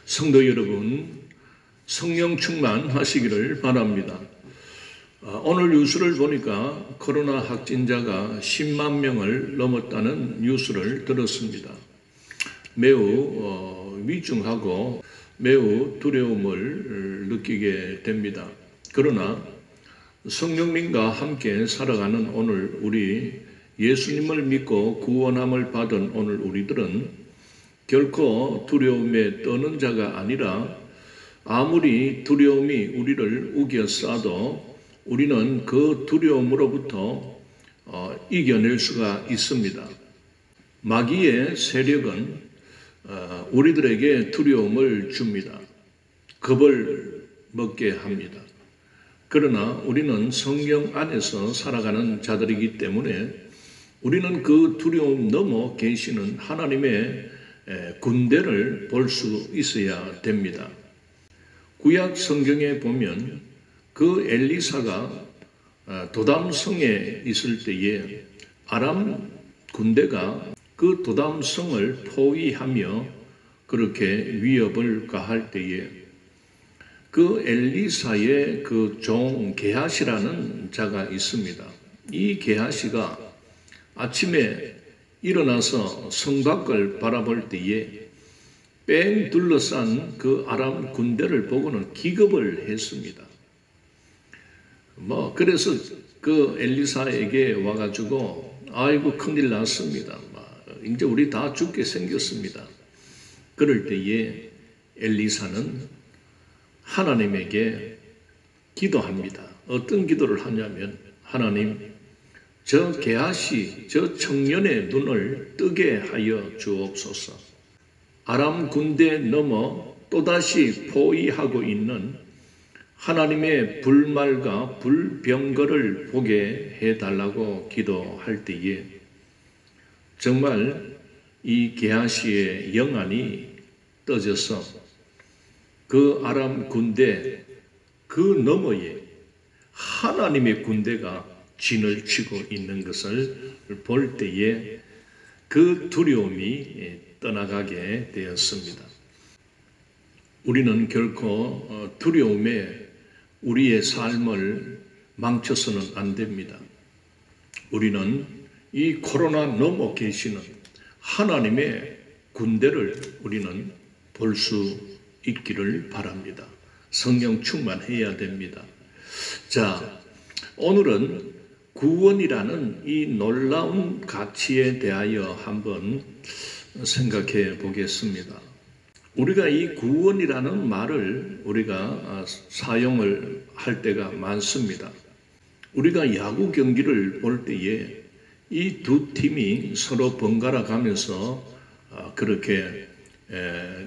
성도 여러분, 성령 충만하시기를 바랍니다. 오늘 뉴스를 보니까 코로나 확진자가 10만 명을 넘었다는 뉴스를 들었습니다. 매우 위중하고 매우 두려움을 느끼게 됩니다. 그러나 성령님과 함께 살아가는 오늘 우리 예수님을 믿고 구원함을 받은 오늘 우리들은 결코 두려움에 떠는 자가 아니라 아무리 두려움이 우리를 우겨싸도 우리는 그 두려움으로부터 이겨낼 수가 있습니다. 마귀의 세력은 우리들에게 두려움을 줍니다. 겁을 먹게 합니다. 그러나 우리는 성령 안에서 살아가는 자들이기 때문에 우리는 그 두려움 넘어 계시는 하나님의 군대를 볼 수 있어야 됩니다. 구약 성경에 보면 그 엘리사가 도담성에 있을 때에 아람 군대가 그 도담성을 포위하며 그렇게 위협을 가할 때에 그 엘리사의 그 종 게하시라는 자가 있습니다. 이 게하시가 아침에 일어나서 성 밖을 바라볼 때에 뺑 둘러싼 그 아람 군대를 보고는 기겁을 했습니다. 그래서 그 엘리사에게 와가지고 아이고 큰일 났습니다. 이제 우리 다 죽게 생겼습니다. 그럴 때에 엘리사는 하나님에게 기도합니다. 어떤 기도를 하냐면 하나님 저 게하시 저 청년의 눈을 뜨게 하여 주옵소서. 아람 군대 넘어 또다시 포위하고 있는 하나님의 불말과 불병거를 보게 해달라고 기도할 때에 정말 이 게하시의 영안이 떠져서 그 아람 군대 그 너머에 하나님의 군대가 진을 치고 있는 것을 볼 때에 그 두려움이 떠나가게 되었습니다. 우리는 결코 두려움에 우리의 삶을 망쳐서는 안 됩니다. 우리는 이 코로나 넘어 계시는 하나님의 군대를 우리는 볼 수 있기를 바랍니다. 성령 충만해야 됩니다. 자, 오늘은 구원이라는 이 놀라운 가치에 대하여 한번 생각해 보겠습니다. 우리가 이 구원이라는 말을 우리가 사용을 할 때가 많습니다. 우리가 야구 경기를 볼 때에 이 두 팀이 서로 번갈아 가면서 그렇게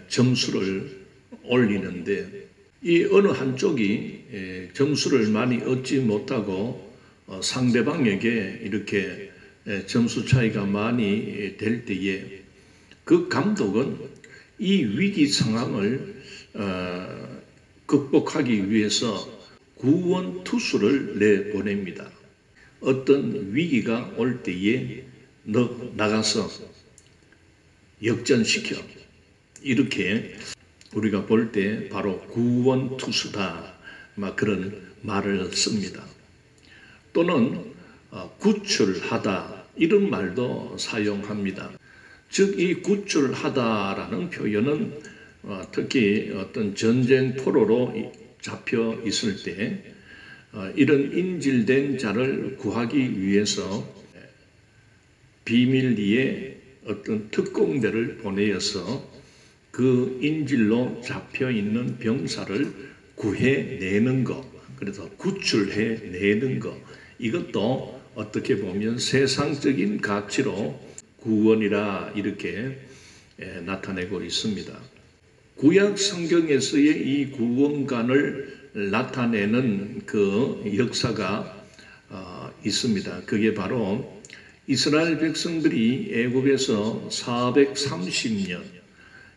점수를 올리는데 이 어느 한쪽이 점수를 많이 얻지 못하고 상대방에게 이렇게 점수 차이가 많이 될 때에 그 감독은 이 위기 상황을 극복하기 위해서 구원 투수를 내보냅니다. 어떤 위기가 올 때에 너 나가서 역전시켜. 이렇게 우리가 볼 때 바로 구원 투수다. 그런 말을 씁니다. 또는 구출하다 이런 말도 사용합니다. 즉 이 구출하다라는 표현은 특히 어떤 전쟁 포로로 잡혀 있을 때 이런 인질된 자를 구하기 위해서 비밀리에 어떤 특공대를 보내어서 그 인질로 잡혀 있는 병사를 구해내는 것, 그래서 구출해내는 것, 이것도 어떻게 보면 세상적인 가치로 구원이라 이렇게 나타내고 있습니다. 구약 성경에서의 이 구원관을 나타내는 그 역사가 있습니다. 그게 바로 이스라엘 백성들이 애굽에서 430년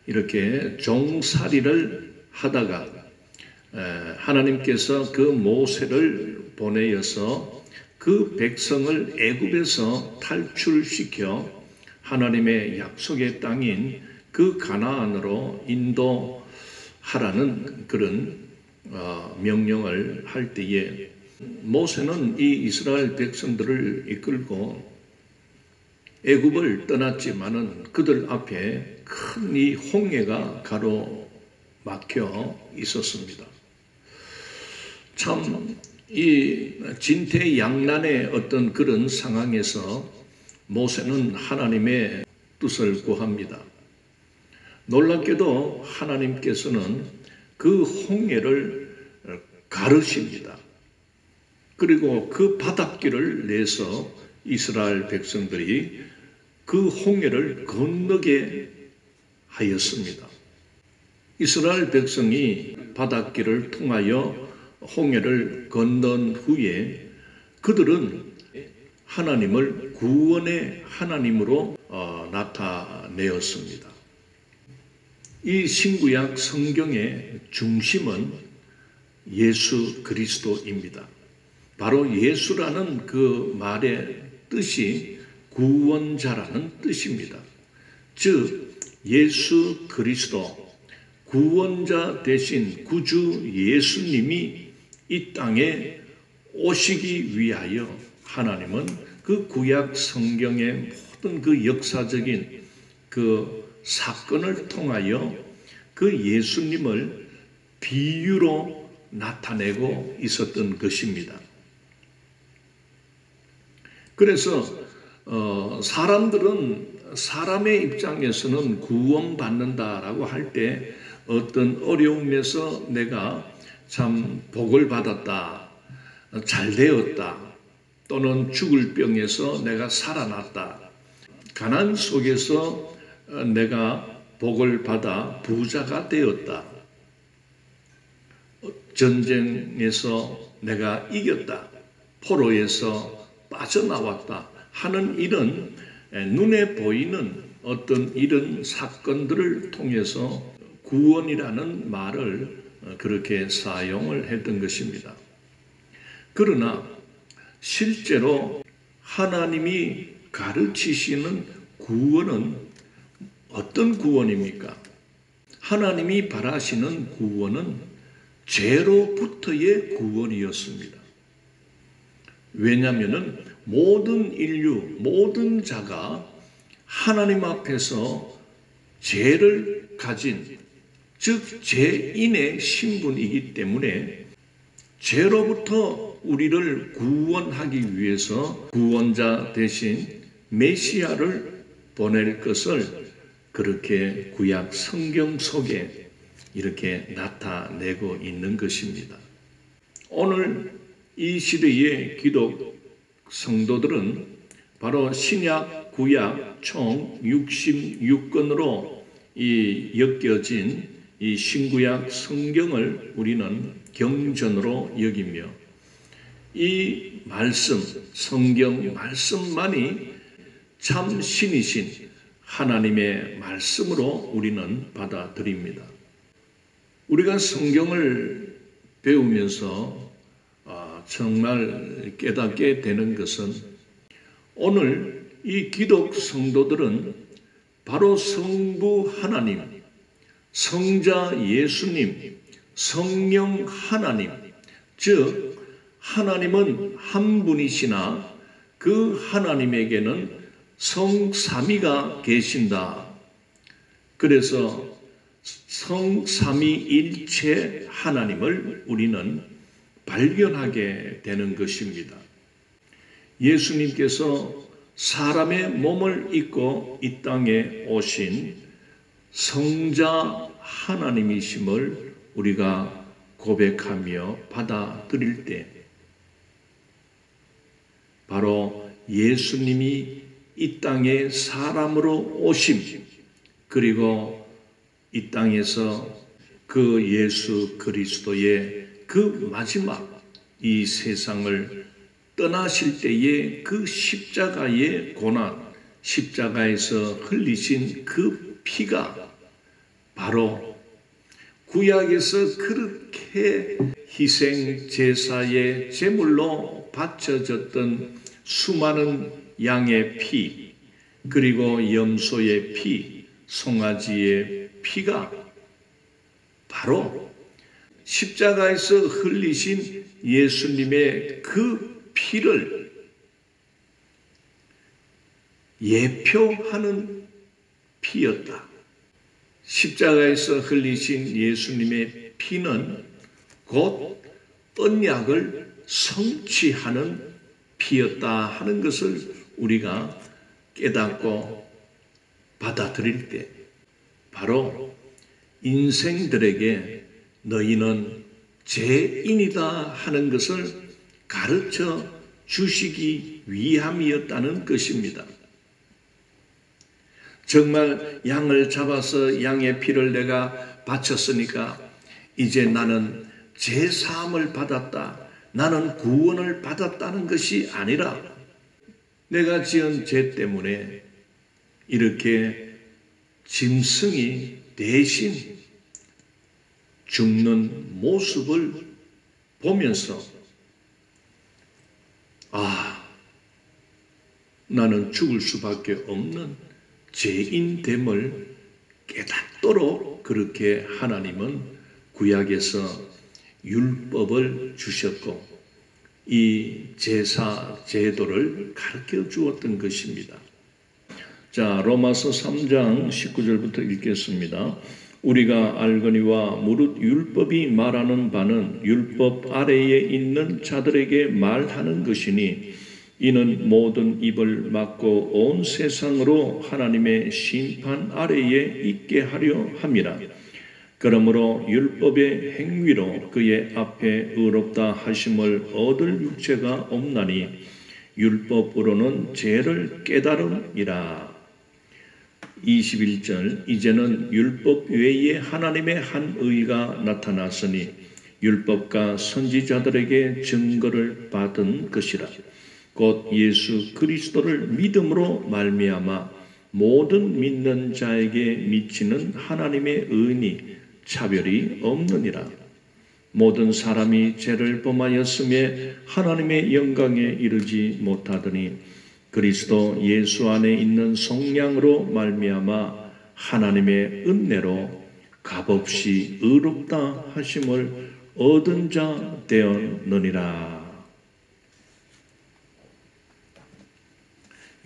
이렇게 종살이를 하다가 하나님께서 그 모세를 보내어서 그 백성을 애굽에서 탈출시켜 하나님의 약속의 땅인 그 가나안으로 하라는 그런 명령을 할 때에 모세는 이 이스라엘 백성들을 이끌고 애굽을 떠났지만은 그들 앞에 큰 이 홍해가 가로막혀 있었습니다. 참 이 진퇴양난의 어떤 그런 상황에서 모세는 하나님의 뜻을 구합니다. 놀랍게도 하나님께서는 그 홍해를 가르십니다. 그리고 그 바닷길을 내서 이스라엘 백성들이 그 홍해를 건너게 하였습니다. 이스라엘 백성이 바닷길을 통하여 홍해를 건넌 후에 그들은 하나님을 구원의 하나님으로 나타내었습니다. 이 신구약 성경의 중심은 예수 그리스도입니다. 바로 예수라는 그 말의 뜻이 구원자라는 뜻입니다. 즉 예수 그리스도 구원자 되신 구주 예수님이 이 땅에 오시기 위하여 하나님은 그 구약 성경의 모든 그 역사적인 그 사건을 통하여 그 예수님을 비유로 나타내고 있었던 것입니다. 그래서 사람들은 사람의 입장에서는 구원받는다라고 할 때 어떤 어려움에서 내가 참 복을 받았다, 잘 되었다, 또는 죽을 병에서 내가 살아났다, 가난 속에서 내가 복을 받아 부자가 되었다, 전쟁에서 내가 이겼다, 포로에서 빠져나왔다 하는 이런 눈에 보이는 어떤 이런 사건들을 통해서 구원이라는 말을 그렇게 사용을 했던 것입니다. 그러나 실제로 하나님이 가르치시는 구원은 어떤 구원입니까? 하나님이 바라시는 구원은 죄로부터의 구원이었습니다. 왜냐하면 모든 인류, 모든 자가 하나님 앞에서 죄를 가진, 즉 죄인의 신분이기 때문에 죄로부터 우리를 구원하기 위해서 구원자 대신 메시아를 보낼 것을 그렇게 구약 성경 속에 이렇게 나타내고 있는 것입니다. 오늘 이 시대의 기독 성도들은 바로 신약, 구약 총 66권으로 엮여진 이 신구약 성경을 우리는 경전으로 여기며 이 말씀, 성경 말씀만이 참 신이신 하나님의 말씀으로 우리는 받아들입니다. 우리가 성경을 배우면서 정말 깨닫게 되는 것은 오늘 이 기독 성도들은 바로 성부 하나님, 성자 예수님, 성령 하나님, 즉 하나님은 한 분이시나 그 하나님에게는 성삼위가 계신다. 그래서 성삼위일체 하나님을 우리는 발견하게 되는 것입니다. 예수님께서 사람의 몸을 입고 이 땅에 오신 성자 하나님이심을 우리가 고백하며 받아들일 때 바로 예수님이 이 땅에 사람으로 오심, 그리고 이 땅에서 그 예수 그리스도의 그 마지막 이 세상을 떠나실 때의 그 십자가의 고난, 십자가에서 흘리신 그 피가 바로 구약에서 그렇게 희생 제사의 제물로 바쳐졌던 수많은 양의 피, 그리고 염소의 피, 송아지의 피가 바로 십자가에서 흘리신 예수님의 그 피를 예표하는 피였다. 십자가에서 흘리신 예수님의 피는 곧 언약을 성취하는 피였다 하는 것을 우리가 깨닫고 받아들일 때 바로 인생들에게 너희는 죄인이다 하는 것을 가르쳐 주시기 위함이었다는 것입니다. 정말 양을 잡아서 양의 피를 내가 바쳤으니까 이제 나는 죄사함을 받았다, 나는 구원을 받았다는 것이 아니라 내가 지은 죄 때문에 이렇게 짐승이 대신 죽는 모습을 보면서 나는 죽을 수밖에 없는 죄인됨을 깨닫도록 그렇게 하나님은 구약에서 율법을 주셨고 이 제사 제도를 가르쳐 주었던 것입니다. 자, 로마서 3장 19절부터 읽겠습니다. 우리가 알거니와 무릇 율법이 말하는 바는 율법 아래에 있는 자들에게 말하는 것이니 이는 모든 입을 막고 온 세상으로 하나님의 심판 아래에 있게 하려 함이라. 그러므로 율법의 행위로 그의 앞에 의롭다 하심을 얻을 육체가 없나니 율법으로는 죄를 깨달음이라. 21절 이제는 율법 외에 하나님의 한 의가 나타났으니 율법과 선지자들에게 증거를 받은 것이라. 곧 예수 그리스도를 믿음으로 말미암아 모든 믿는 자에게 미치는 하나님의 의니 차별이 없느니라. 모든 사람이 죄를 범하였음에 하나님의 영광에 이르지 못하더니 그리스도 예수 안에 있는 성량으로 말미암아 하나님의 은혜로 값없이 의롭다 하심을 얻은 자 되었느니라.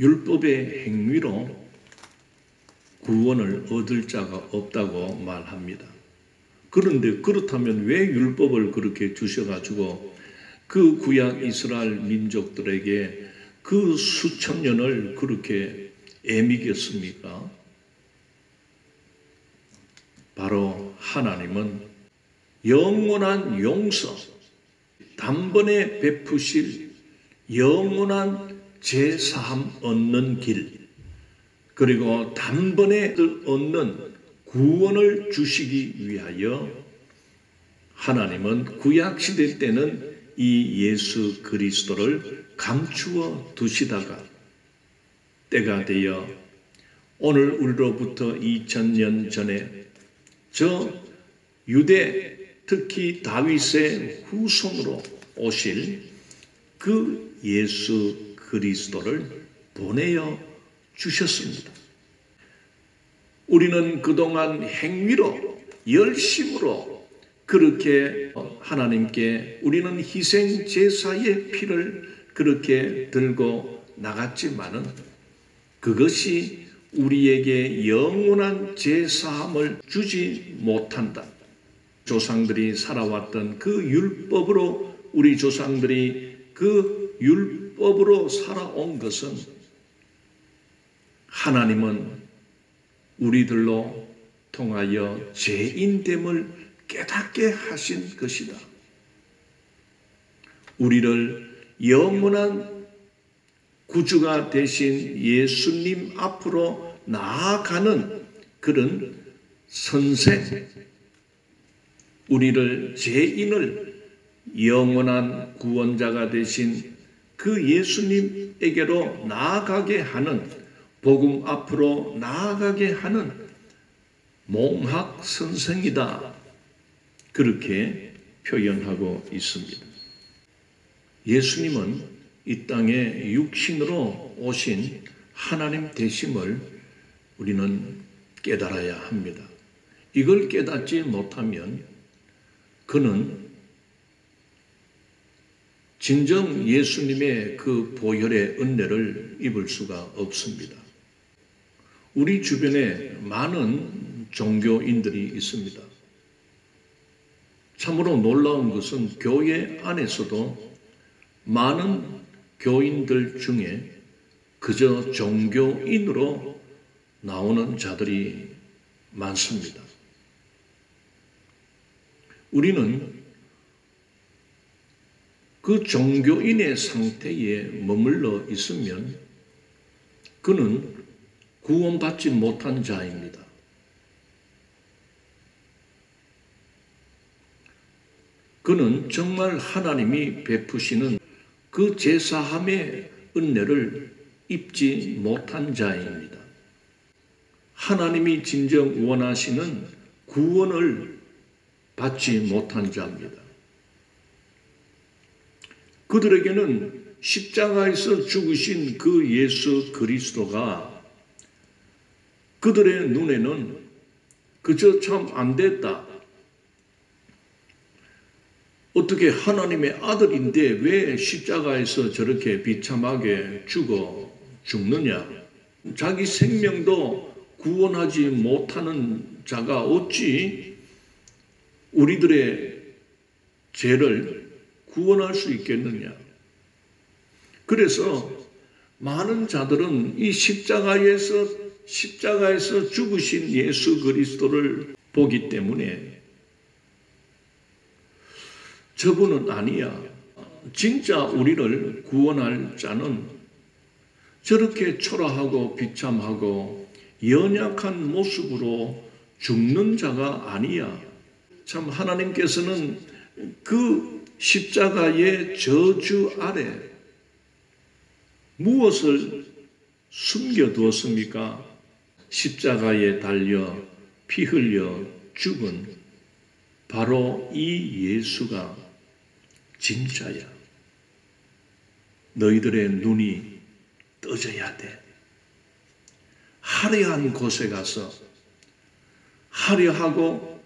율법의 행위로 구원을 얻을 자가 없다고 말합니다. 그런데 그렇다면 왜 율법을 그렇게 주셔가지고 그 구약 이스라엘 민족들에게 그 수천 년을 그렇게 애미겠습니까? 바로 하나님은 영원한 용서, 단번에 베푸실 영원한 제사함 얻는 길, 그리고 단번에 얻는 구원을 주시기 위하여 하나님은 구약시대 때는 이 예수 그리스도를 감추어 두시다가 때가 되어 오늘 우리로부터 2000년 전에 저 유대 특히 다윗의 후손으로 오실 그 예수 그리스도를 보내어 주셨습니다. 우리는 그동안 행위로 열심으로 그렇게 하나님께 우리는 희생 제사의 피를 그렇게 들고 나갔지만은 그것이 우리에게 영원한 제사함을 주지 못한다. 조상들이 살아왔던 그 율법으로 우리 조상들이 그 율법으로 살아온 것은 하나님은 우리들로 통하여 죄인됨을 깨닫게 하신 것이다. 우리를 영원한 구주가 되신 예수님 앞으로 나아가는 그런 선생, 우리를 죄인을 영원한 구원자가 되신 그 예수님에게로 나아가게 하는, 복음 앞으로 나아가게 하는 몽학 선생이다. 그렇게 표현하고 있습니다. 예수님은 이 땅에 육신으로 오신 하나님 되심을 우리는 깨달아야 합니다. 이걸 깨닫지 못하면 그는 진정 예수님의 그 보혈의 은혜를 입을 수가 없습니다. 우리 주변에 많은 종교인들이 있습니다. 참으로 놀라운 것은 교회 안에서도 많은 교인들 중에 그저 종교인으로 나오는 자들이 많습니다. 우리는 그 종교인의 상태에 머물러 있으면 그는 구원받지 못한 자입니다. 그는 정말 하나님이 베푸시는 그 제사함의 은혜를 입지 못한 자입니다. 하나님이 진정 원하시는 구원을 받지 못한 자입니다. 그들에게는 십자가에서 죽으신 그 예수 그리스도가 그들의 눈에는 그저 참 안 됐다. 어떻게 하나님의 아들인데 왜 십자가에서 저렇게 비참하게 죽느냐. 자기 생명도 구원하지 못하는 자가 어찌 우리들의 죄를 구원할 수 있겠느냐. 그래서 많은 자들은 이 십자가에서 죽으신 예수 그리스도를 보기 때문에 저분은 아니야. 진짜 우리를 구원할 자는 저렇게 초라하고 비참하고 연약한 모습으로 죽는 자가 아니야. 참 하나님께서는 그 십자가의 저주 아래 무엇을 숨겨두었습니까? 십자가에 달려 피 흘려 죽은 바로 이 예수가 진짜야. 너희들의 눈이 떠져야 돼. 화려한 곳에 가서 화려하고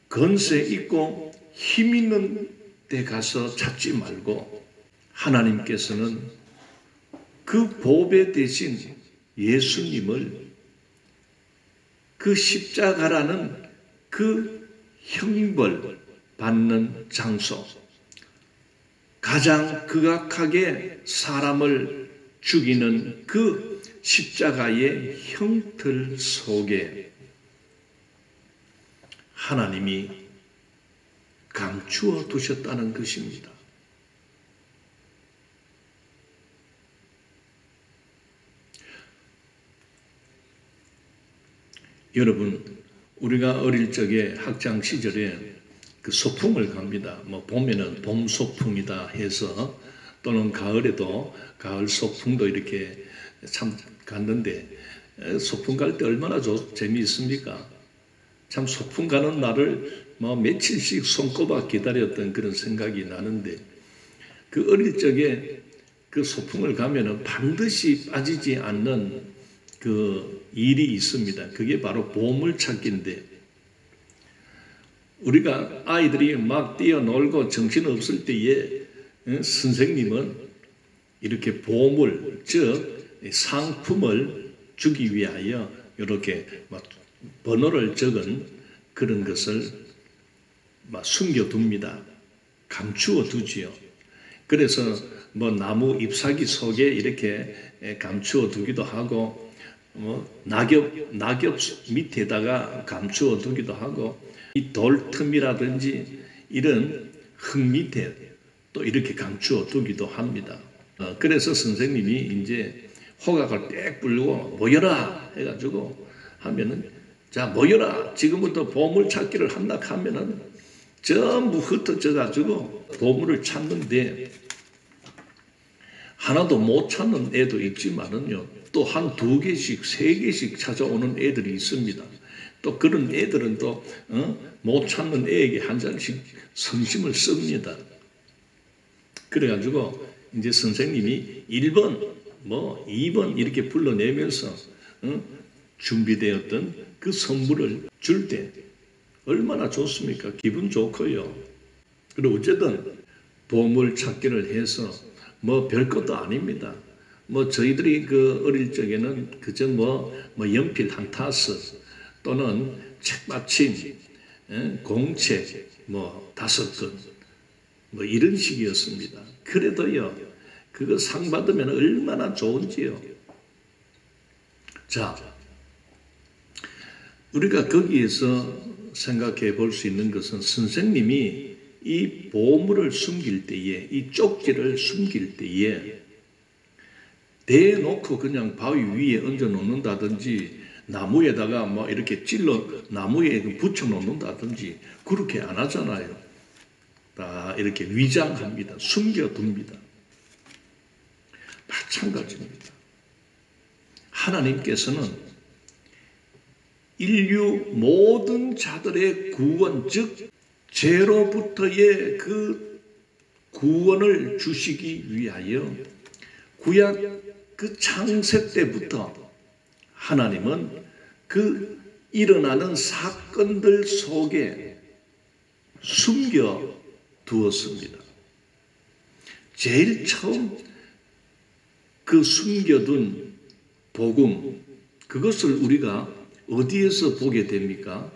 건세 있고 힘 있는 데 가서 찾지 말고 하나님께서는 그 보배 대신 예수님을 그 십자가라는 그 형벌 받는 장소, 가장 극악하게 사람을 죽이는 그 십자가의 형틀 속에 하나님이 감추어 두셨다는 것입니다. 여러분, 우리가 어릴 적에 학창 시절에 그 소풍을 갑니다. 뭐 봄에는 봄 소풍이다 해서 또는 가을에도 가을 소풍도 이렇게 참 갔는데 소풍 갈 때 얼마나 재미있습니까? 참 소풍 가는 날을 뭐 며칠씩 손꼽아 기다렸던 그런 생각이 나는데 그 어릴 적에 그 소풍을 가면은 반드시 빠지지 않는 그 일이 있습니다. 그게 바로 보물찾기인데 우리가 아이들이 막 뛰어놀고 정신없을 때에 선생님은 이렇게 보물, 즉 상품을 주기 위하여 이렇게 막 번호를 적은 그런 것을 막 숨겨둡니다. 감추어 두지요. 그래서 뭐 나무 잎사귀 속에 이렇게 감추어 두기도 하고 낙엽 밑에다가 감추어 두기도 하고 이 돌틈이라든지 이런 흙 밑에 또 이렇게 감추어 두기도 합니다. 그래서 선생님이 이제 호각을 딱 불고 모여라 해가지고 하면은 자 모여라 지금부터 보물 찾기를 한다 하면은 전부 흩어져 가지고 보물을 찾는데 하나도 못 찾는 애도 있지만은요 또 한 2개씩 3개씩 찾아오는 애들이 있습니다. 또 그런 애들은 또 못 찾는 애에게 한 장씩 성심을 씁니다. 그래가지고 이제 선생님이 1번 뭐 2번 이렇게 불러내면서 준비되었던 그 선물을 줄 때 얼마나 좋습니까? 기분 좋고요. 그리고 어쨌든 보물 찾기를 해서 뭐 별것도 아닙니다. 뭐 저희들이 그 어릴 적에는 그저 뭐 연필 한 타스 또는 책받침, 공책 뭐 5건 뭐 이런 식이었습니다. 그래도요, 그거 상 받으면 얼마나 좋은지요. 자, 우리가 거기에서 생각해 볼 수 있는 것은 선생님이 이 보물을 숨길 때에, 이 쪽지를 숨길 때에 대놓고 그냥 바위 위에 얹어 놓는다든지 나무에다가 뭐 이렇게 찔러 나무에 붙여 놓는다든지 그렇게 안 하잖아요. 다 이렇게 위장합니다. 숨겨둡니다. 마찬가지입니다. 하나님께서는 인류 모든 자들의 구원, 즉 죄로부터의 그 구원을 주시기 위하여 구약 그 창세 때부터 하나님은 그 일어나는 사건들 속에 숨겨 두었습니다. 제일 처음 그 숨겨둔 복음, 그것을 우리가 어디에서 보게 됩니까?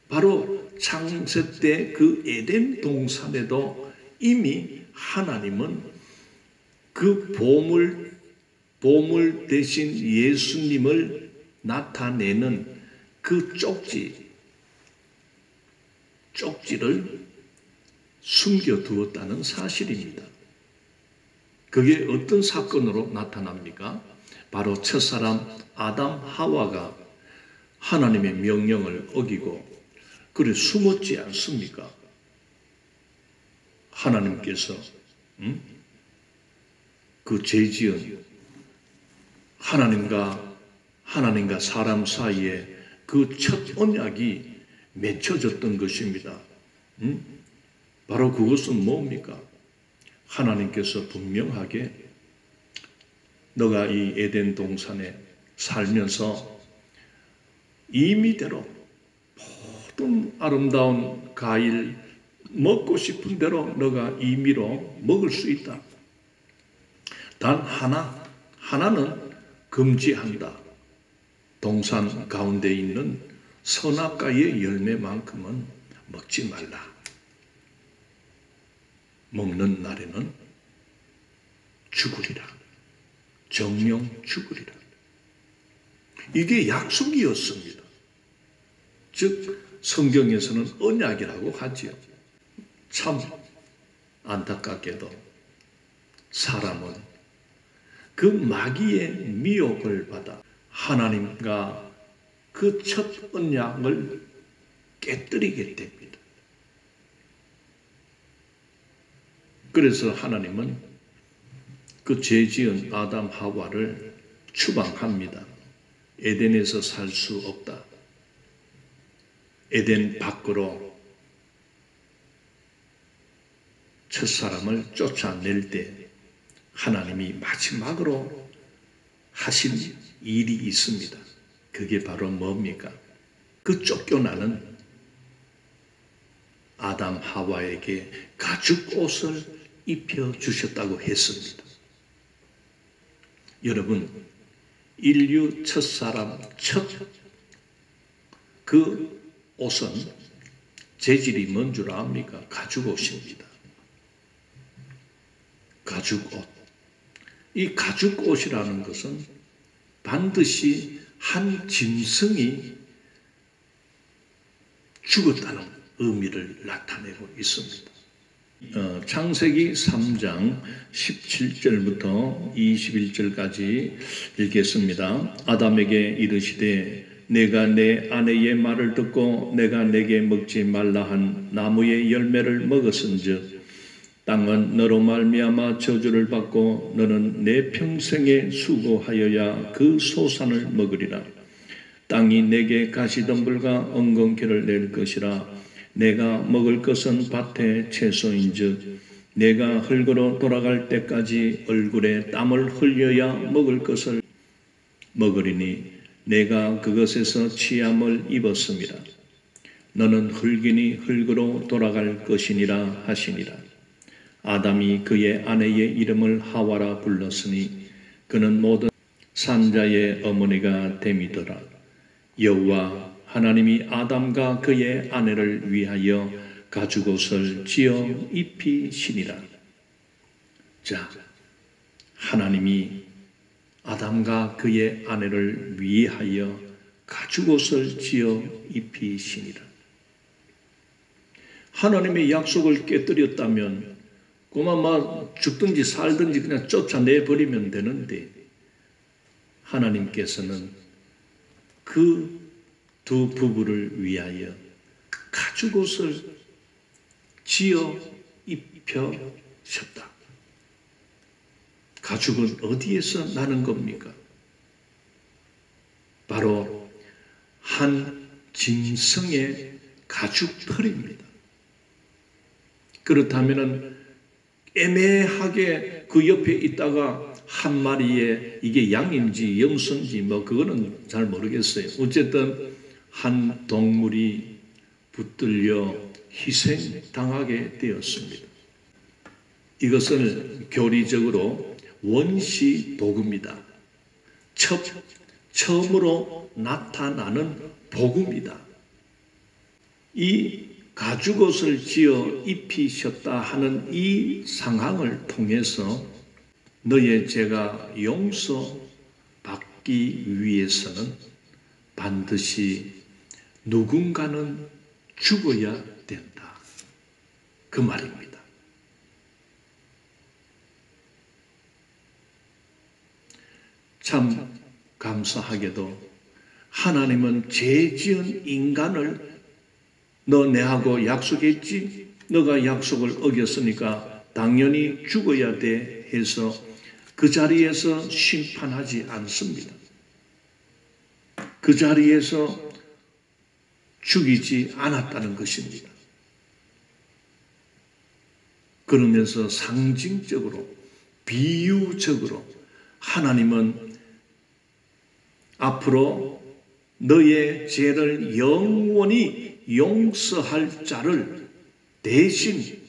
바로 창세 때 그 에덴 동산에도 이미 하나님은 그 보물 대신 예수님을 나타내는 그 쪽지를 숨겨두었다는 사실입니다. 그게 어떤 사건으로 나타납니까? 바로 첫사람 아담 하와가 하나님의 명령을 어기고 그래 숨었지 않습니까? 하나님께서 그 죄지은 하나님과 사람 사이에 그 첫 언약이 맺혀졌던 것입니다. 바로 그것은 뭡니까? 하나님께서 분명하게 너가 이 에덴 동산에 살면서 임의대로 모든 아름다운 과일 먹고 싶은 대로 너가 임의로 먹을 수 있다. 단 하나는 금지한다. 동산 가운데 있는 선악과의 열매만큼은 먹지 말라. 먹는 날에는 죽으리라. 정령 죽으리라. 이게 약속이었습니다. 즉 성경에서는 언약이라고 하지요. 참 안타깝게도 사람은 그 마귀의 미혹을 받아 하나님과 그 첫 언약을 깨뜨리게 됩니다. 그래서 하나님은 그 죄지은 아담 하와를 추방합니다. 에덴에서 살 수 없다. 에덴 밖으로 첫사람을 쫓아낼 때 하나님이 마지막으로 하신 일이 있습니다. 그게 바로 뭡니까? 그 쫓겨나는 아담 하와에게 가죽 옷을 입혀주셨다고 했습니다. 여러분, 인류 첫사람 그 옷은 재질이 뭔 줄 압니까? 가죽 옷입니다. 가죽 옷. 이 가죽 옷이라는 것은 반드시 한 짐승이 죽었다는 의미를 나타내고 있습니다. 창세기 3장 17절부터 21절까지 읽겠습니다. 아담에게 이르시되 내가 내 아내의 말을 듣고 내가 내게 먹지 말라 한 나무의 열매를 먹었은즉 땅은 너로 말미암아 저주를 받고 너는 내 평생에 수고하여야 그 소산을 먹으리라. 땅이 내게 가시덤불과 엉겅퀴를 낼 것이라. 내가 먹을 것은 밭의 채소인즉 내가 흙으로 돌아갈 때까지 얼굴에 땀을 흘려야 먹을 것을 먹으리니 내가 그것에서 취함을 입었습니다. 너는 흙이니 흙으로 돌아갈 것이니라 하시니라. 아담이 그의 아내의 이름을 하와라 불렀으니 그는 모든 산자의 어머니가 됨이더라. 여호와 하나님이 아담과 그의 아내를 위하여 가죽옷을 지어 입히시니라. 자, 하나님이 아담과 그의 아내를 위하여 가죽옷을 지어 입히시니라. 하나님의 약속을 깨뜨렸다면 그만 죽든지 살든지 그냥 쫓아내버리면 되는데, 하나님께서는 그 두 부부를 위하여 가죽옷을 지어 입혀셨다. 가죽은 어디에서 나는 겁니까? 바로 한 짐승의 가죽털입니다. 그렇다면 애매하게 그 옆에 있다가 한 마리의 이게 양인지 염소인지 그거는 잘 모르겠어요. 어쨌든 한 동물이 붙들려 희생당하게 되었습니다. 이것을 교리적으로 원시복음이다. 처음으로 나타나는 복음이다. 이 가죽옷을 지어 입히셨다 하는 이 상황을 통해서 너의 죄가 용서받기 위해서는 반드시 누군가는 죽어야 된다. 그 말입니다. 참 감사하게도 하나님은 죄 지은 인간을 너 내하고 약속했지? 너가 약속을 어겼으니까 당연히 죽어야 돼 해서 그 자리에서 심판하지 않습니다. 그 자리에서 죽이지 않았다는 것입니다. 그러면서 상징적으로, 비유적으로 하나님은 앞으로 너의 죄를 영원히 용서할 자를 대신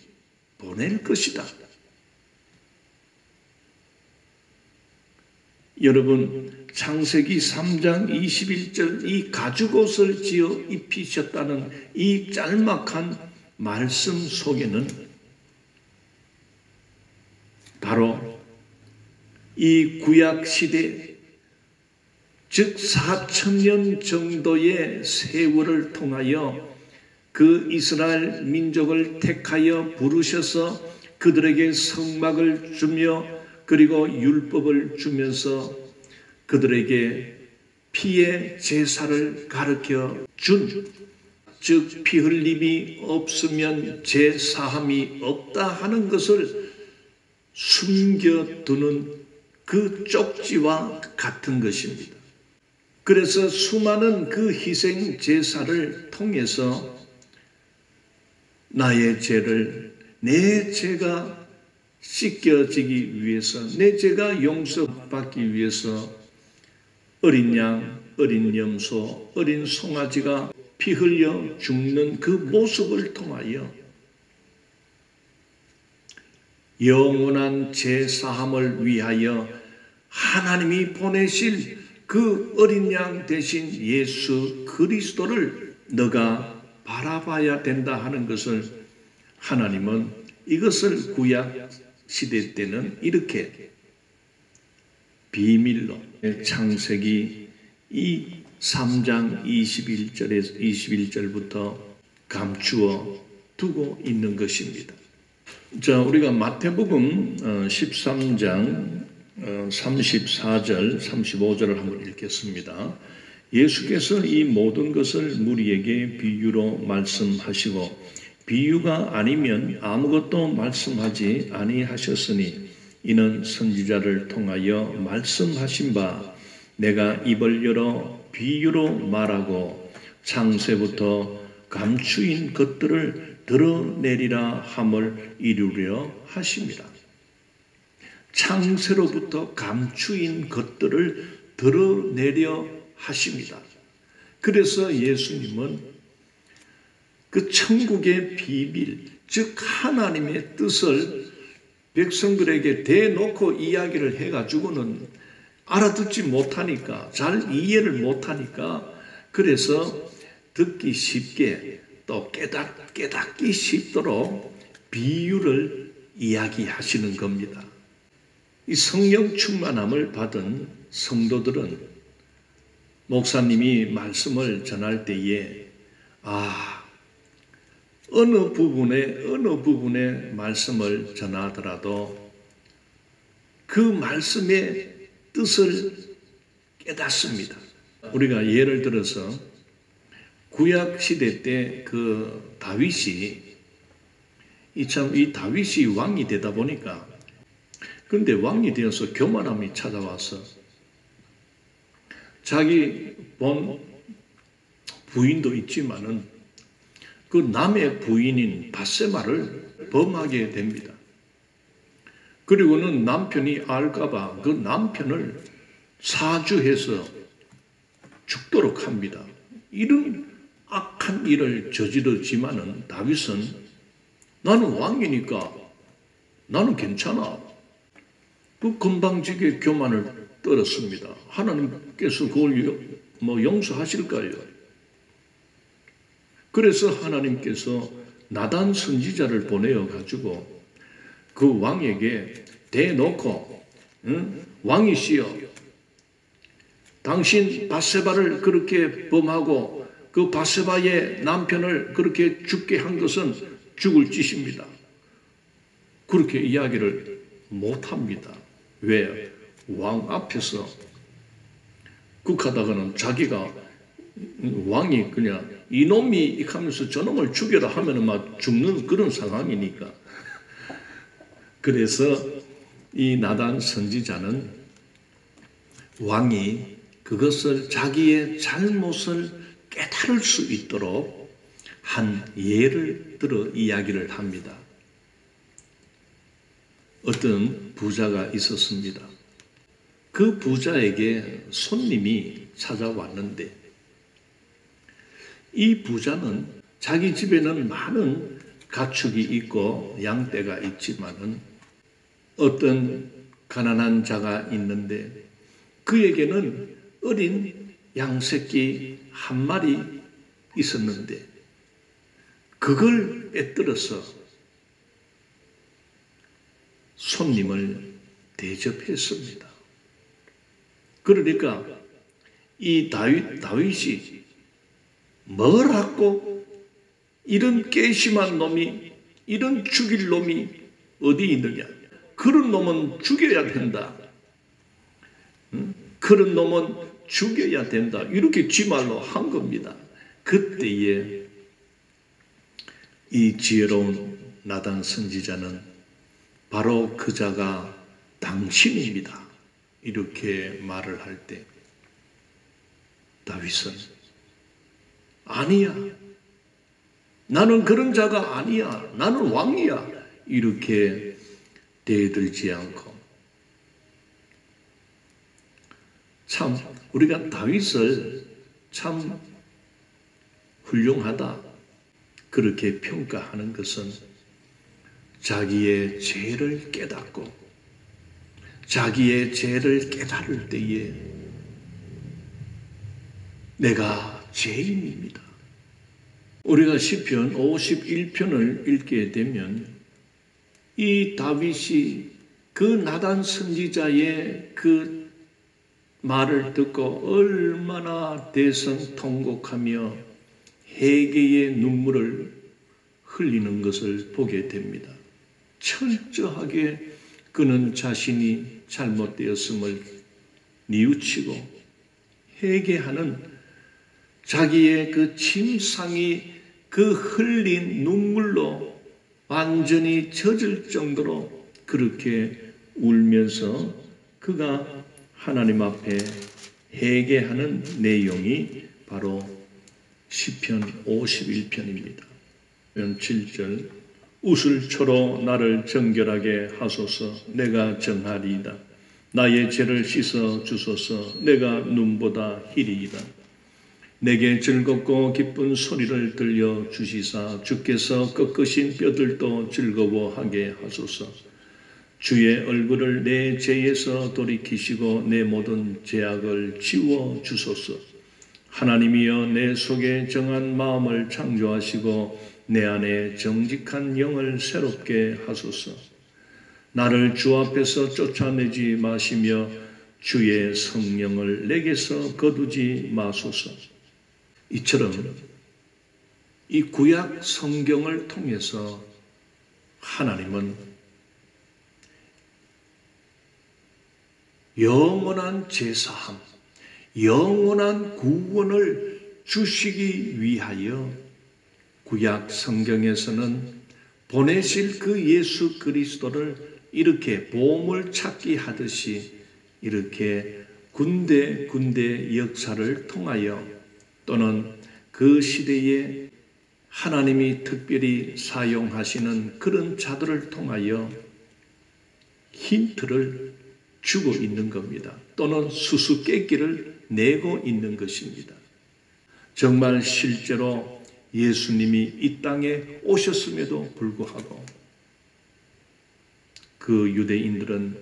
보낼 것이다. 여러분, 창세기 3장 21절 이 가죽옷을 지어 입히셨다는 이 짤막한 말씀 속에는 바로 이 구약시대, 즉 4,000년 정도의 세월을 통하여 그 이스라엘 민족을 택하여 부르셔서 그들에게 성막을 주며 그리고 율법을 주면서 그들에게 피의 제사를 가르쳐 준, 즉 피 흘림이 없으면 제사함이 없다 하는 것을 숨겨두는 그 쪽지와 같은 것입니다. 그래서 수많은 그 희생 제사를 통해서 나의 죄를, 내 죄가 씻겨지기 위해서, 내 죄가 용서받기 위해서 어린 양, 어린 염소, 어린 송아지가 피 흘려 죽는 그 모습을 통하여 영원한 죄사함을 위하여 하나님이 보내실 그 어린 양 대신 예수 그리스도를 너가 바라봐야 된다 하는 것을 하나님은 이것을 구약 시대 때는 이렇게 비밀로 창세기 이 3장 21절부터 감추어 두고 있는 것입니다. 자, 우리가 마태복음 13장 34절, 35절을 한번 읽겠습니다. 예수께서 이 모든 것을 무리에게 비유로 말씀하시고 비유가 아니면 아무것도 말씀하지 아니하셨으니 이는 선지자를 통하여 말씀하신 바 내가 입을 열어 비유로 말하고 창세부터 감추인 것들을 드러내리라 함을 이루려 하십니다. 창세로부터 감추인 것들을 드러내려 하십니다. 그래서 예수님은 그 천국의 비밀, 즉 하나님의 뜻을 백성들에게 대놓고 이야기를 해가지고는 알아듣지 못하니까, 잘 이해를 못하니까, 그래서 듣기 쉽게 또 깨닫기 쉽도록 비유를 이야기하시는 겁니다. 이 성령 충만함을 받은 성도들은 목사님이 말씀을 전할 때에 어느 부분에 말씀을 전하더라도 그 말씀의 뜻을 깨닫습니다. 우리가 예를 들어서 구약 시대 때 그 다윗이 이 다윗이 왕이 되다 보니까, 그런데 왕이 되어서 교만함이 찾아와서 자기 본 부인도 있지만은 그 남의 부인인 밧세바를 범하게 됩니다. 그리고는 남편이 알까봐 그 남편을 사주해서 죽도록 합니다. 이런 악한 일을 저지르지만은 다윗은 나는 왕이니까 나는 괜찮아. 그 건방지게 교만을 떨었습니다. 하나님께서 그걸 용서하실까요? 그래서 하나님께서 나단 선지자를 보내어 가지고 그 왕에게 대놓고 왕이시여, 당신 밧세바를 그렇게 범하고 그 밧세바의 남편을 그렇게 죽게 한 것은 죽을 짓입니다. 그렇게 이야기를 못합니다. 왜? 왕 앞에서 국하다가는 자기가 왕이 그냥 이놈이 하면서 저놈을 죽여라 하면은 막 죽는 그런 상황이니까. 그래서 이 나단 선지자는 왕이 그것을 자기의 잘못을 깨달을 수 있도록 한 예를 들어 이야기를 합니다. 어떤 부자가 있었습니다. 그 부자에게 손님이 찾아왔는데 이 부자는 자기 집에는 많은 가축이 있고 양떼가 있지만은 어떤 가난한 자가 있는데 그에게는 어린 양새끼 한 마리 있었는데 그걸 빼앗들어서 손님을 대접했습니다. 그러니까 이 다윗이 뭐라고 이런 괘씸한 놈이, 이런 죽일 놈이 어디 있느냐? 그런 놈은 죽여야 된다. 그런 놈은 죽여야 된다. 이렇게 지말로 한 겁니다. 그때에 이 지혜로운 나단 선지자는 바로 그 자가 당신입니다. 이렇게 말을 할 때 다윗은 아니야. 나는 그런 자가 아니야. 나는 왕이야. 이렇게 대들지 않고 참 우리가 다윗을 참 훌륭하다 그렇게 평가하는 것은 자기의 죄를 깨닫고 자기의 죄를 깨달을 때에 내가 죄인입니다. 우리가 시편 51편을 읽게 되면 이 다윗이 그 나단 선지자의 그 말을 듣고 얼마나 대성통곡하며 회개의 눈물을 흘리는 것을 보게 됩니다. 철저하게 그는 자신이 잘못되었음을 뉘우치고 회개하는 자기의 그 침상이 그 흘린 눈물로 완전히 젖을 정도로 그렇게 울면서 그가 하나님 앞에 회개하는 내용이 바로 시편 51편입니다. 7절 웃을 초로 나를 정결하게 하소서. 내가 정하리이다. 나의 죄를 씻어 주소서. 내가 눈보다 희리이다. 내게 즐겁고 기쁜 소리를 들려 주시사 주께서 꺾으신 뼈들도 즐거워하게 하소서. 주의 얼굴을 내 죄에서 돌이키시고 내 모든 죄악을 지워 주소서. 하나님이여 내 속에 정한 마음을 창조하시고 내 안에 정직한 영을 새롭게 하소서. 나를 주 앞에서 쫓아내지 마시며 주의 성령을 내게서 거두지 마소서. 이처럼 이 구약 성경을 통해서 하나님은 영원한 제사함, 영원한 구원을 주시기 위하여 구약 성경에서는 보내실 그 예수 그리스도를 이렇게 보물찾기 하듯이 이렇게 군데 역사를 통하여 또는 그 시대에 하나님이 특별히 사용하시는 그런 자들을 통하여 힌트를 주고 있는 겁니다. 또는 수수께끼를 내고 있는 것입니다. 정말 실제로 예수님이 이 땅에 오셨음에도 불구하고 그 유대인들은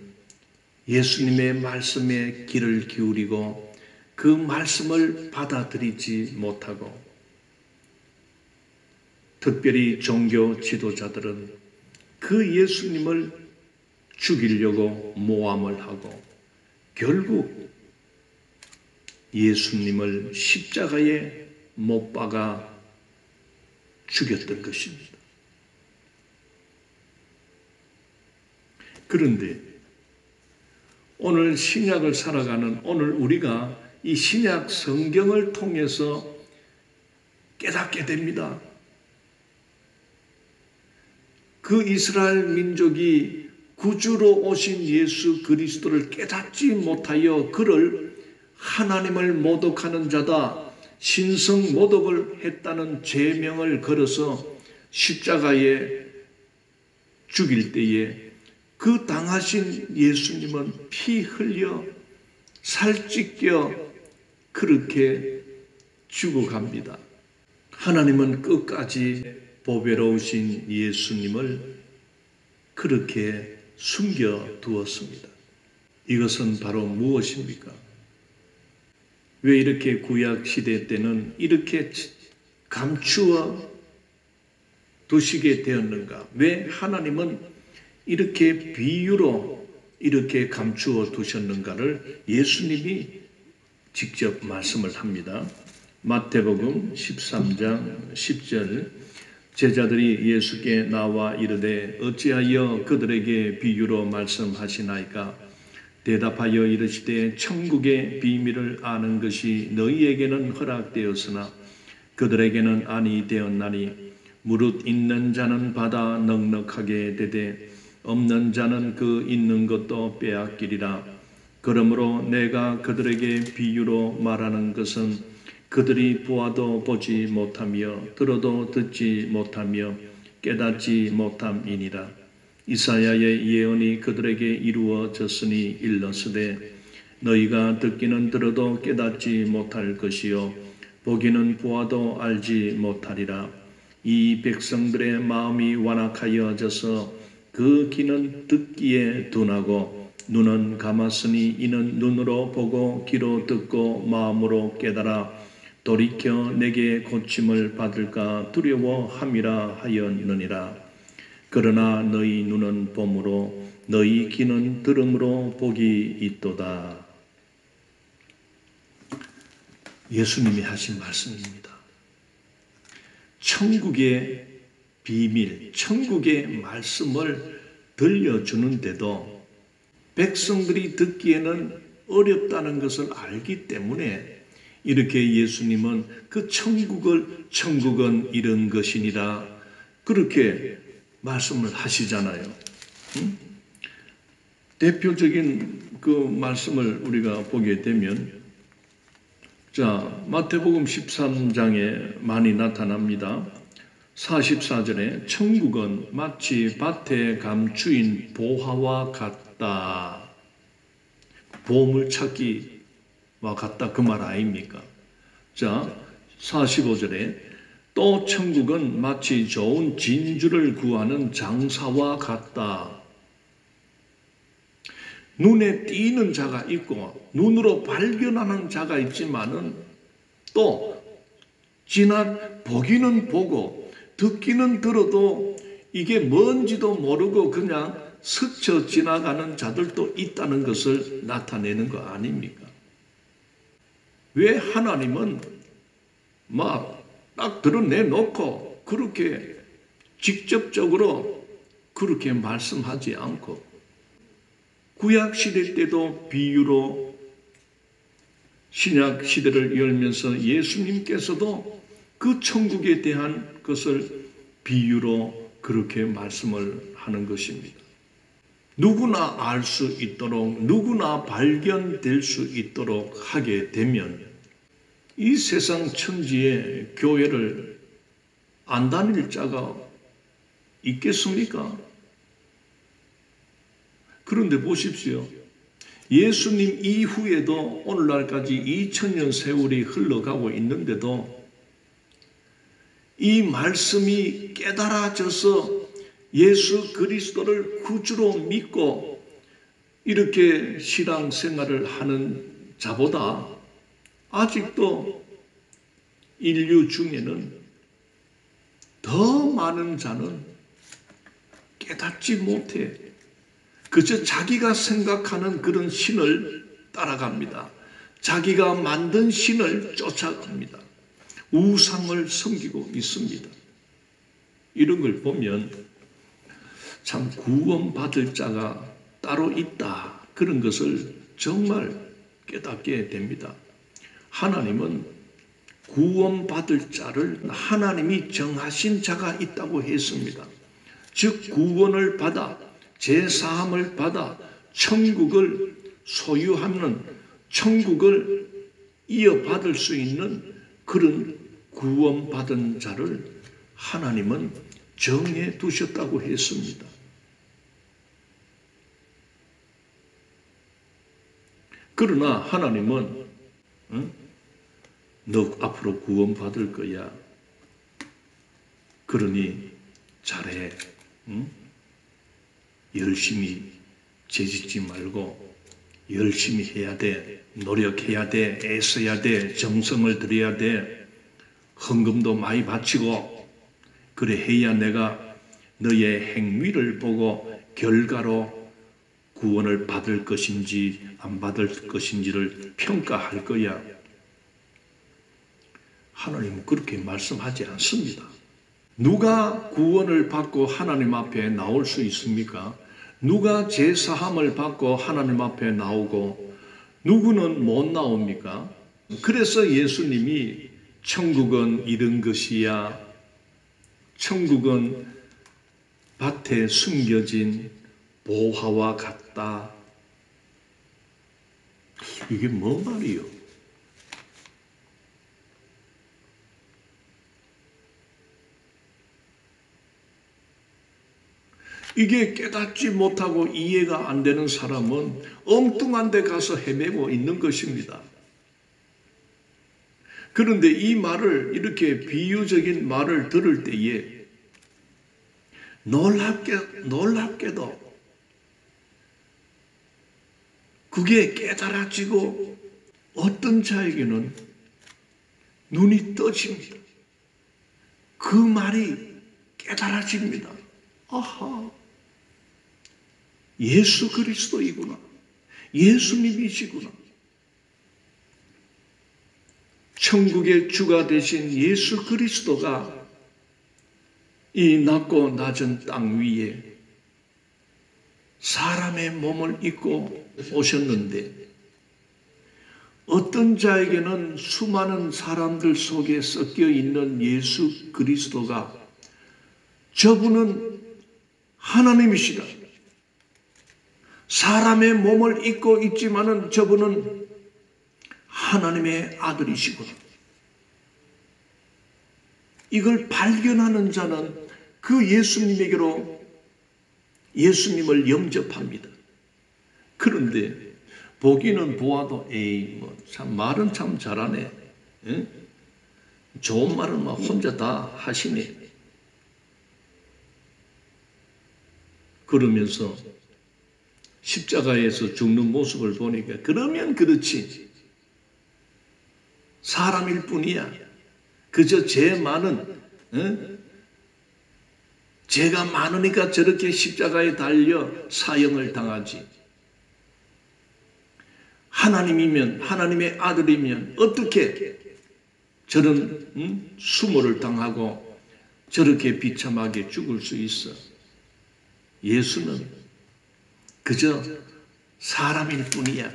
예수님의 말씀에 귀를 기울이고 그 말씀을 받아들이지 못하고 특별히 종교 지도자들은 그 예수님을 죽이려고 모함을 하고 결국 예수님을 십자가에 못 박아 죽였던 것입니다. 그런데 오늘 신약을 살아가는 오늘 우리가 이 신약 성경을 통해서 깨닫게 됩니다. 그 이스라엘 민족이 구주로 오신 예수 그리스도를 깨닫지 못하여 그를 하나님을 모독하는 자다, 신성 모독을 했다는 죄명을 걸어서 십자가에 죽일 때에 그 당하신 예수님은 피 흘려 살찢겨 그렇게 죽어갑니다. 하나님은 끝까지 보배로우신 예수님을 그렇게 숨겨두었습니다. 이것은 바로 무엇입니까? 왜 이렇게 구약 시대 때는 이렇게 감추어 두시게 되었는가? 왜 하나님은 이렇게 비유로 이렇게 감추어 두셨는가를 예수님이 직접 말씀을 합니다. 마태복음 13장 10절 제자들이 예수께 나와 이르되 어찌하여 그들에게 비유로 말씀하시나이까? 대답하여 이르시되 천국의 비밀을 아는 것이 너희에게는 허락되었으나 그들에게는 아니 되었나니 무릇 있는 자는 받아 넉넉하게 되되 없는 자는 그 있는 것도 빼앗기리라. 그러므로 내가 그들에게 비유로 말하는 것은 그들이 보아도 보지 못하며 들어도 듣지 못하며 깨닫지 못함이니라. 이사야의 예언이 그들에게 이루어졌으니 일러스되 너희가 듣기는 들어도 깨닫지 못할 것이요 보기는 보아도 알지 못하리라. 이 백성들의 마음이 완악하여져서 그 귀는 듣기에 둔하고 눈은 감았으니 이는 눈으로 보고 귀로 듣고 마음으로 깨달아 돌이켜 내게 고침을 받을까 두려워함이라 하였느니라. 그러나 너희 눈은 봄으로 너희 귀는 들음으로 복이 있도다. 예수님이 하신 말씀입니다. 천국의 비밀, 천국의 말씀을 들려주는데도 백성들이 듣기에는 어렵다는 것을 알기 때문에 이렇게 예수님은 그 천국은 이런 것이니라 그렇게 말씀을 하시잖아요. 대표적인 그 말씀을 우리가 보게 되면 마태복음 13장에 많이 나타납니다. 44절에 천국은 마치 밭에 감추인 보화와 같다. 보물찾기와 같다 그 말 아닙니까? 자, 45절에 또 천국은 마치 좋은 진주를 구하는 장사와 같다. 눈에 띄는 자가 있고 눈으로 발견하는 자가 있지만은 또 보기는 보고 듣기는 들어도 이게 뭔지도 모르고 그냥 스쳐 지나가는 자들도 있다는 것을 나타내는 거 아닙니까? 왜 하나님은 막 딱 드러내놓고 그렇게 직접적으로 그렇게 말씀하지 않고 구약 시대 때도 비유로 신약 시대를 열면서 예수님께서도 그 천국에 대한 것을 비유로 그렇게 말씀을 하는 것입니다. 누구나 알 수 있도록 누구나 발견될 수 있도록 하게 되면 이 세상 천지에 교회를 안 다닐 자가 있겠습니까? 그런데 보십시오. 예수님 이후에도 오늘날까지 2000년 세월이 흘러가고 있는데도 이 말씀이 깨달아져서 예수 그리스도를 구주로 믿고 이렇게 신앙생활을 하는 자보다 아직도 인류 중에는 더 많은 자는 깨닫지 못해 그저 자기가 생각하는 그런 신을 따라갑니다. 자기가 만든 신을 쫓아갑니다. 우상을 섬기고 있습니다. 이런 걸 보면 참 구원받을 자가 따로 있다. 그런 것을 정말 깨닫게 됩니다. 하나님은 구원받을 자를 하나님이 정하신 자가 있다고 했습니다. 즉 구원을 받아 제사함을 받아 천국을 소유하는 천국을 이어받을 수 있는 그런 구원받은 자를 하나님은 정해 두셨다고 했습니다. 그러나 하나님은 너 앞으로 구원받을 거야. 그러니 잘해. 열심히 죄짓지 말고 열심히 해야 돼. 노력해야 돼. 애써야 돼. 정성을 들여야 돼. 헌금도 많이 바치고 그래 해야 내가 너의 행위를 보고 결과로 구원을 받을 것인지 안 받을 것인지를 평가할 거야. 하나님은 그렇게 말씀하지 않습니다. 누가 구원을 받고 하나님 앞에 나올 수 있습니까? 누가 제사함을 받고 하나님 앞에 나오고 누구는 못 나옵니까? 그래서 예수님이 천국은 이런 것이야. 천국은 밭에 숨겨진 보화와 같다. 이게 뭐 말이요? 이게 깨닫지 못하고 이해가 안 되는 사람은 엉뚱한 데 가서 헤매고 있는 것입니다. 그런데 이 말을 이렇게 비유적인 말을 들을 때에 놀랍게도 그게 깨달아지고 어떤 자에게는 눈이 떠집니다. 그 말이 깨달아집니다. 아하, 예수 그리스도이구나. 예수님이시구나. 천국의 주가 되신 예수 그리스도가 이 낮고 낮은 땅 위에 사람의 몸을 입고 오셨는데 어떤 자에게는 수많은 사람들 속에 섞여 있는 예수 그리스도가 저분은 하나님이시다. 사람의 몸을 입고 있지만은 저분은 하나님의 아들이시구나. 이걸 발견하는 자는 그 예수님에게로 예수님을 영접합니다. 그런데 보기는 보아도 에이 뭐 참 말은 참 잘하네. 응? 좋은 말은 막 혼자 다 하시네. 그러면서 십자가에서 죽는 모습을 보니까 그러면 그렇지. 사람일 뿐이야. 그저 죄 많은, 죄가 많으니까 저렇게 십자가에 달려 사형을 당하지. 하나님이면, 하나님의 아들이면 어떻게 저런 수모를 당하고 저렇게 비참하게 죽을 수 있어? 예수는 그저 사람일 뿐이야.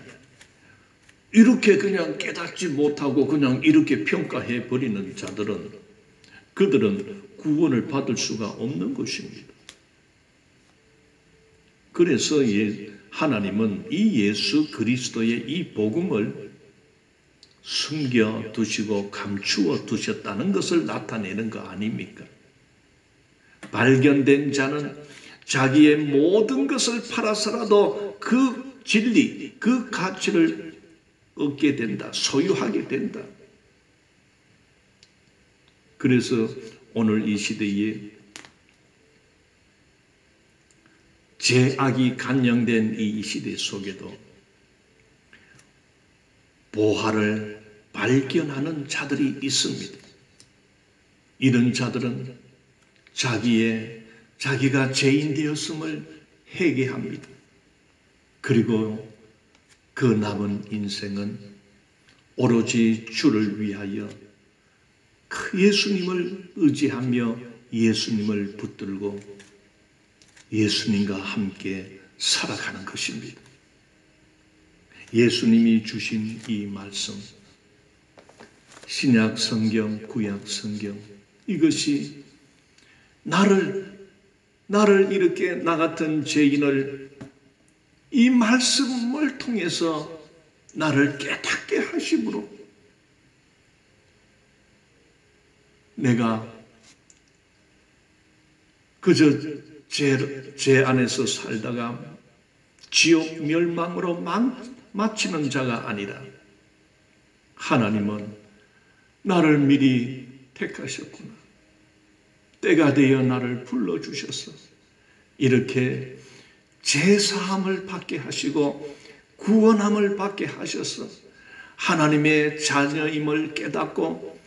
이렇게 그냥 깨닫지 못하고 그냥 이렇게 평가해 버리는 자들은 그들은 구원을 받을 수가 없는 것입니다. 그래서 하나님은 이 예수 그리스도의 이 복음을 숨겨 두시고 감추어 두셨다는 것을 나타내는 거 아닙니까? 발견된 자는 자기의 모든 것을 팔아서라도 그 진리, 그 가치를 얻게 된다. 소유하게 된다. 그래서 오늘 이 시대에 죄악이 간영된 이 시대 속에도 보화를 발견하는 자들이 있습니다. 이런 자들은 자기가 죄인 되었음을 회개합니다. 그리고 그 남은 인생은 오로지 주를 위하여 그 예수님을 의지하며 예수님을 붙들고 예수님과 함께 살아가는 것입니다. 예수님이 주신 이 말씀, 신약 성경, 구약 성경, 이것이 나를 이렇게 나 같은 죄인을 이 말씀을 통해서 나를 깨닫게 하심으로 내가 그저 죄 안에서 살다가 지옥 멸망으로 마치는 자가 아니라 하나님은 나를 미리 택하셨구나. 때가 되어 나를 불러주셔서 이렇게 제사함을 받게 하시고 구원함을 받게 하셔서 하나님의 자녀임을 깨닫고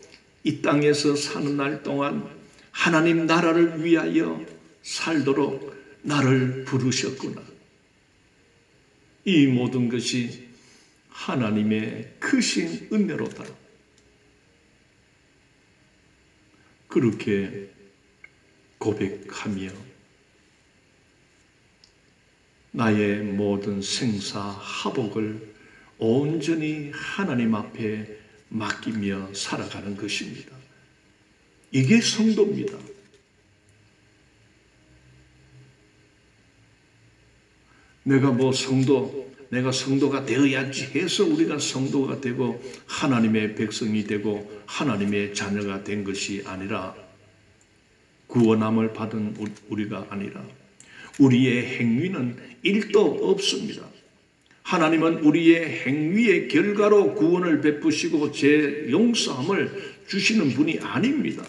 이 땅에서 사는 날 동안 하나님 나라를 위하여 살도록 나를 부르셨구나. 이 모든 것이 하나님의 크신 은혜로다. 그렇게 고백하며 나의 모든 생사하복을 온전히 하나님 앞에 맡기며 살아가는 것입니다. 이게 성도입니다. 내가 성도가 되어야지 해서 우리가 성도가 되고 하나님의 백성이 되고 하나님의 자녀가 된 것이 아니라 구원함을 받은 우리가 아니라 우리의 행위는 1도 없습니다. 하나님은 우리의 행위의 결과로 구원을 베푸시고 죄 용서함을 주시는 분이 아닙니다.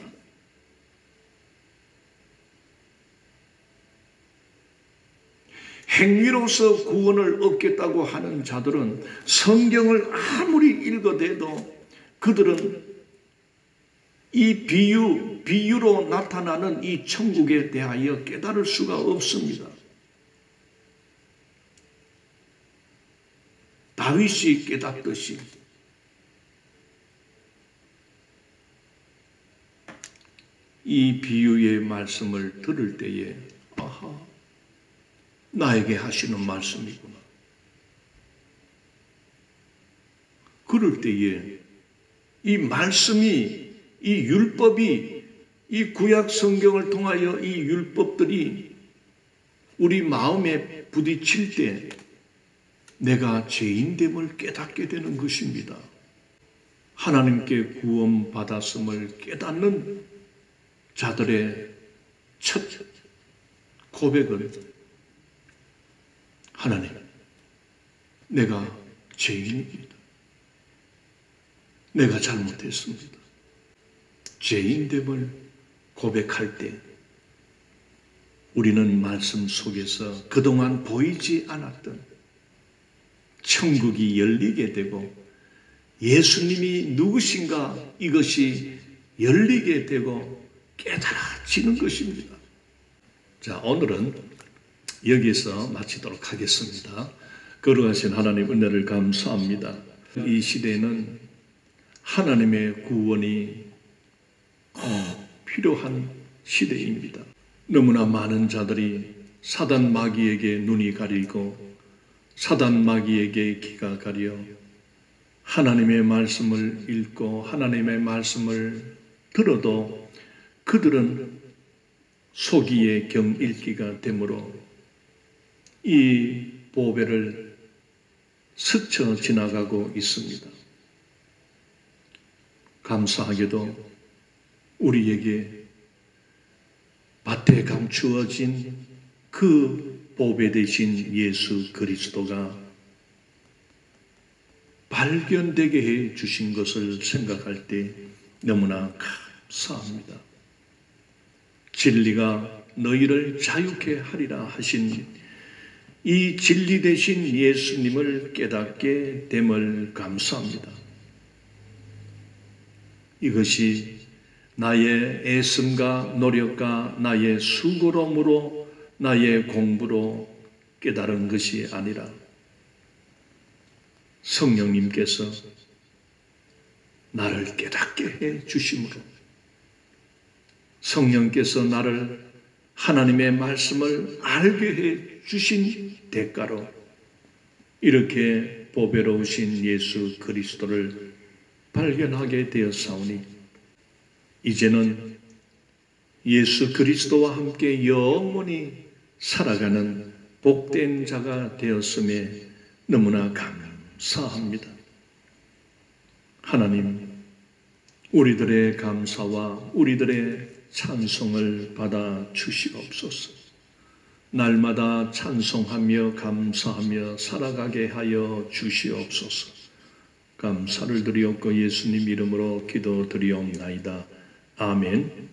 행위로서 구원을 얻겠다고 하는 자들은 성경을 아무리 읽어대도 그들은 이 비유로 나타나는 이 천국에 대하여 깨달을 수가 없습니다. 다윗이 깨닫듯이 이 비유의 말씀을 들을 때에 아하, 나에게 하시는 말씀이구나. 그럴 때에 이 말씀이, 이 율법이, 이 구약 성경을 통하여 이 율법들이 우리 마음에 부딪힐 때 내가 죄인됨을 깨닫게 되는 것입니다. 하나님께 구원받았음을 깨닫는 자들의 첫 고백은 하나님, 내가 죄인입니다. 내가 잘못했습니다. 죄인됨을 고백할 때 우리는 말씀 속에서 그동안 보이지 않았던 천국이 열리게 되고 예수님이 누구신가 이것이 열리게 되고 깨달아지는 것입니다. 자, 오늘은 여기서 마치도록 하겠습니다. 거룩하신 하나님 은혜를 감사합니다. 이 시대에는 하나님의 구원이 필요한 시대입니다. 너무나 많은 자들이 사단 마귀에게 눈이 가리고 사단 마귀에게 귀가 가려 하나님의 말씀을 읽고 하나님의 말씀을 들어도 그들은 소기의 경읽기가 되므로 이 보배를 스쳐 지나가고 있습니다. 감사하게도 우리에게 밭에 감추어진 그 보배 되신 예수 그리스도가 발견되게 해 주신 것을 생각할 때 너무나 감사합니다. 진리가 너희를 자유케 하리라 하신 이 진리 되신 예수님을 깨닫게 됨을 감사합니다. 이것이 나의 애씀과 노력과 나의 수고로움으로 나의 공부로 깨달은 것이 아니라 성령님께서 나를 깨닫게 해 주심으로 성령께서 나를 하나님의 말씀을 알게 해 주신 대가로 이렇게 보배로우신 예수 그리스도를 발견하게 되었사오니 이제는 예수 그리스도와 함께 영원히 살아가는 복된 자가 되었음에 너무나 감사합니다. 하나님, 우리들의 감사와 우리들의 찬송을 받아 주시옵소서. 날마다 찬송하며 감사하며 살아가게 하여 주시옵소서. 감사를 드리옵고 예수님 이름으로 기도드리옵나이다. 아멘.